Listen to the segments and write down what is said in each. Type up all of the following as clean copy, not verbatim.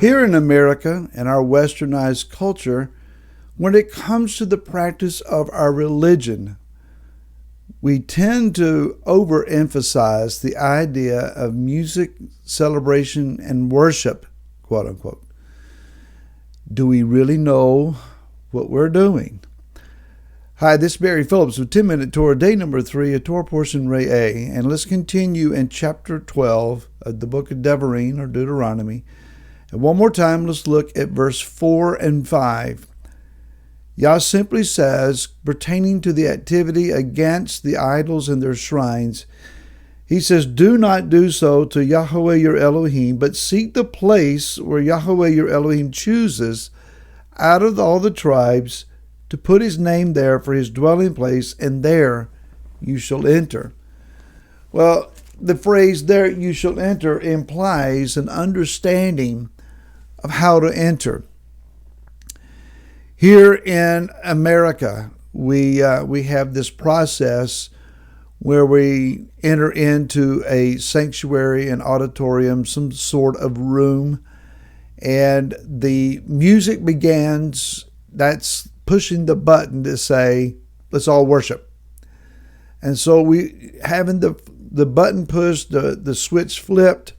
Here in America and our westernized culture, when it comes to the practice of our religion, we tend to overemphasize the idea of music, celebration, and worship, quote unquote. Do we really know what we're doing? Hi, this is Barry Phillips with 10 Minute Torah, day number 3, a Torah portion Ray A. And let's continue in chapter 12 of the book of Devarim or Deuteronomy. And one more time, let's look at verse 4 and 5. Yah simply says, pertaining to the activity against the idols and their shrines, he says, do not do so to Yahweh your Elohim, but seek the place where Yahweh your Elohim chooses out of all the tribes to put his name there for his dwelling place, and there you shall enter. Well, the phrase there you shall enter implies an understanding of how to enter. Here in America, we have this process where we enter into a sanctuary, an auditorium, some sort of room, and the music begins. That's pushing the button to say, let's all worship. And so we having the button pushed, the switch flipped,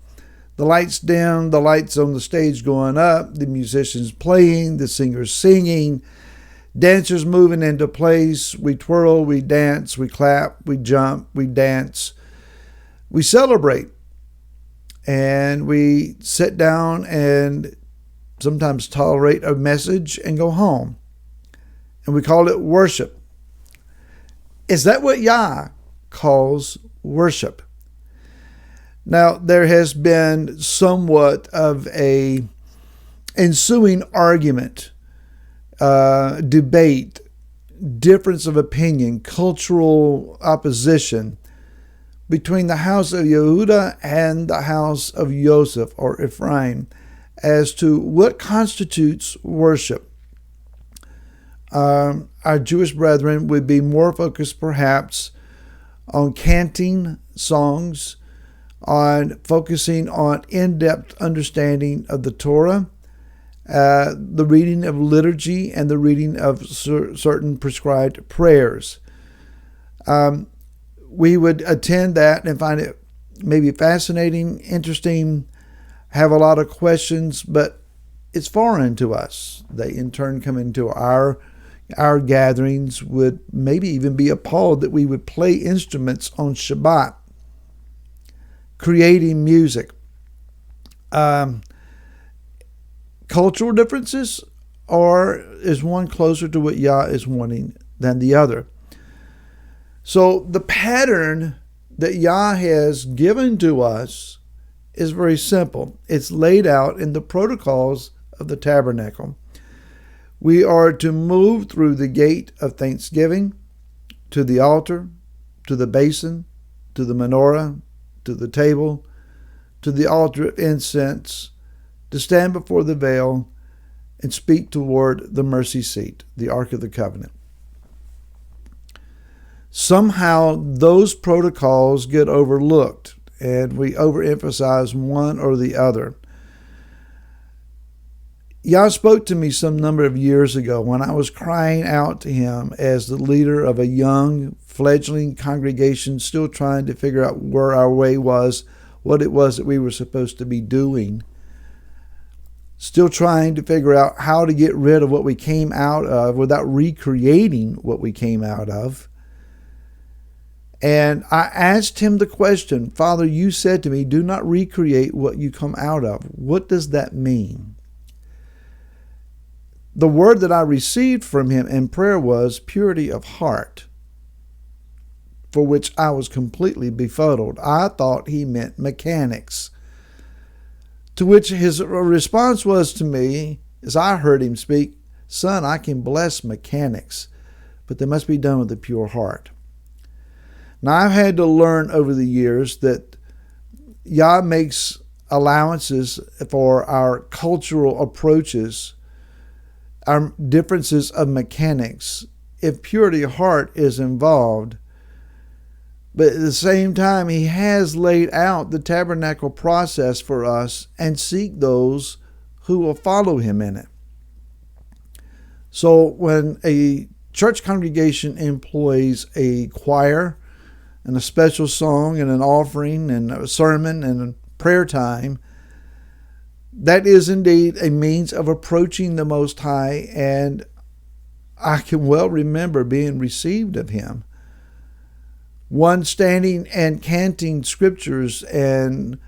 the lights down, the lights on the stage going up, the musicians playing, the singers singing, dancers moving into place. We twirl, we dance, we clap, we jump, we dance, we celebrate. And we sit down and sometimes tolerate a message and go home. And we call it worship. Is that what Yah calls worship? Now, there has been somewhat of a ensuing argument, debate, difference of opinion, cultural opposition between the house of Yehuda and the house of Joseph or Ephraim as to what constitutes worship. Our Jewish brethren would be more focused perhaps on canting songs, on focusing on in-depth understanding of the Torah, the reading of liturgy, and the reading of certain prescribed prayers. We would attend that and find it maybe fascinating, interesting, have a lot of questions, but it's foreign to us. They in turn come into our gatherings, would maybe even be appalled that we would play instruments on Shabbat, creating music. Cultural differences, or is one closer to what Yah is wanting than the other? So the pattern that Yah has given to us is very simple. It's laid out in the protocols of the tabernacle. We are to move through the gate of thanksgiving to the altar, to the basin, to the menorah, to the table, to the altar of incense, to stand before the veil and speak toward the mercy seat, the Ark of the Covenant. Somehow those protocols get overlooked and we overemphasize one or the other. Yah spoke to me some number of years ago when I was crying out to him as the leader of a young, fledgling congregation, still trying to figure out where our way was, what it was that we were supposed to be doing. Still trying to figure out how to get rid of what we came out of without recreating what we came out of. And I asked him the question, Father, you said to me, do not recreate what you come out of. What does that mean? The word that I received from him in prayer was purity of heart, for which I was completely befuddled. I thought he meant mechanics. To which his response was to me, as I heard him speak, son, I can bless mechanics, but they must be done with a pure heart. Now, I've had to learn over the years that Yah makes allowances for our cultural approaches, our differences of mechanics, if purity of heart is involved. But at the same time, he has laid out the tabernacle process for us and seek those who will follow him in it. So when a church congregation employs a choir and a special song and an offering and a sermon and a prayer time, that is indeed a means of approaching the Most High, and I can well remember being received of him. One standing and canting scriptures and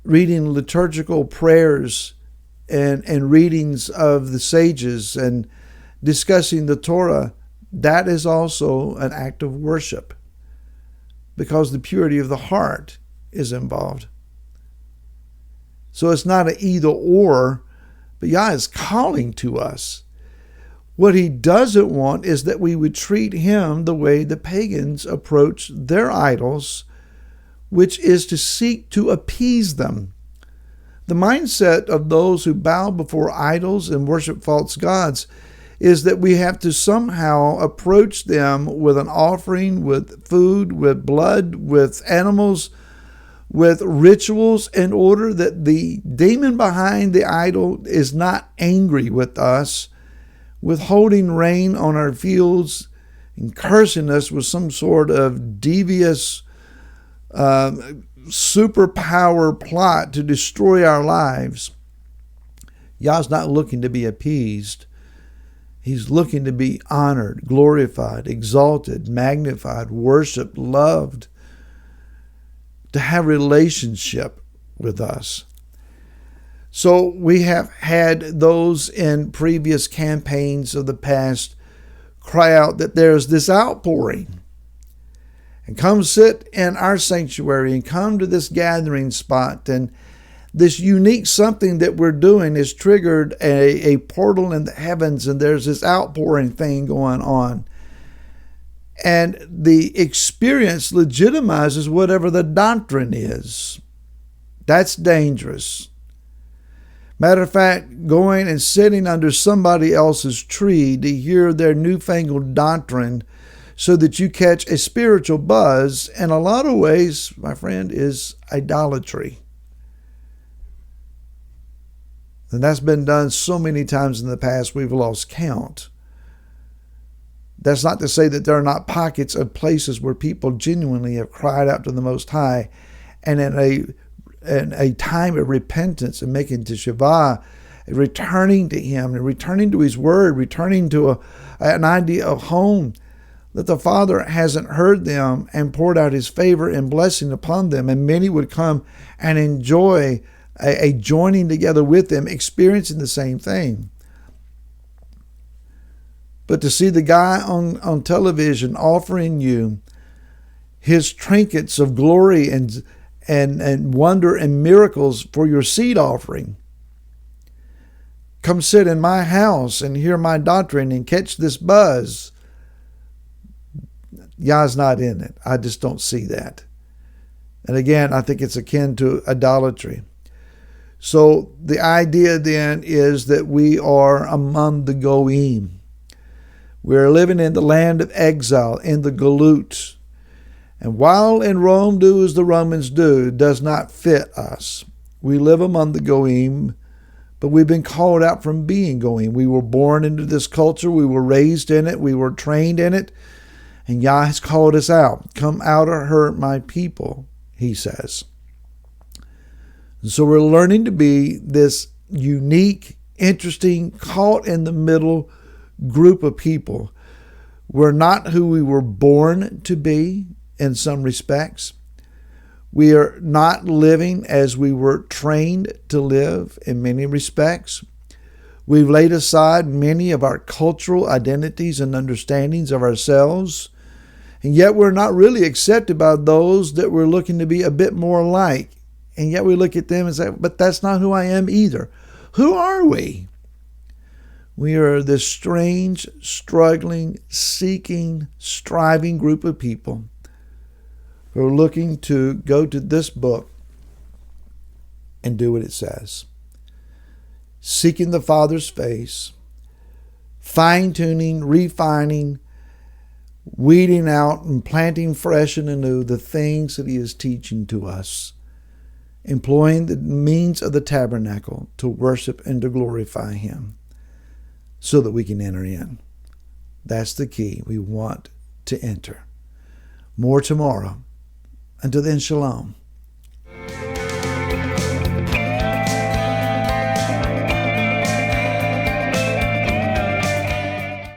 reading liturgical prayers and readings of the sages and discussing the Torah, that is also an act of worship because the purity of the heart is involved. So it's not an either or, but Yah is calling to us. What he doesn't want is that we would treat him the way the pagans approach their idols, which is to seek to appease them. The mindset of those who bow before idols and worship false gods is that we have to somehow approach them with an offering, with food, with blood, with animals, with rituals, in order that the demon behind the idol is not angry with us, withholding rain on our fields and cursing us with some sort of devious superpower plot to destroy our lives. Yah's not looking to be appeased. He's looking to be honored, glorified, exalted, magnified, worshiped, loved, to have relationship with us. So we have had those in previous campaigns of the past cry out that there's this outpouring, and come sit in our sanctuary and come to this gathering spot, and this unique something that we're doing has triggered a portal in the heavens, and there's this outpouring thing going on. And the experience legitimizes whatever the doctrine is. That's dangerous. Matter of fact, going and sitting under somebody else's tree to hear their newfangled doctrine so that you catch a spiritual buzz, in a lot of ways, my friend, is idolatry. And that's been done so many times in the past, we've lost count. That's not to say that there are not pockets of places where people genuinely have cried out to the Most High, and in a time of repentance and making teshuvah, returning to Him and returning to His Word, returning to an idea of home, that the Father hasn't heard them and poured out His favor and blessing upon them, and many would come and enjoy a joining together with them, experiencing the same thing. But to see the guy on television offering you his trinkets of glory and wonder and miracles for your seed offering, come sit in my house and hear my doctrine and catch this buzz, Yah's not in it. I just don't see that. And again, I think it's akin to idolatry. So the idea then is that we are among the goyim. We're living in the land of exile, in the galut. And while in Rome do as the Romans do, does not fit us. We live among the goyim, but we've been called out from being goyim. We were born into this culture. We were raised in it. We were trained in it. And Yah has called us out. Come out of her, my people, He says. And so we're learning to be this unique, interesting, caught in the middle group of people. We're not who we were born to be in some respects. We are not living as we were trained to live in many respects. We've laid aside many of our cultural identities and understandings of ourselves, and yet we're not really accepted by those that we're looking to be a bit more like. And yet we look at them and say, but that's not who I am either. Who are we? We are this strange, struggling, seeking, striving group of people who are looking to go to this book and do what it says. Seeking the Father's face, fine-tuning, refining, weeding out and planting fresh and anew the things that He is teaching to us employing the means of the tabernacle to worship and to glorify Him so that we can enter in. That's the key. We want to enter. More tomorrow. Until then, shalom.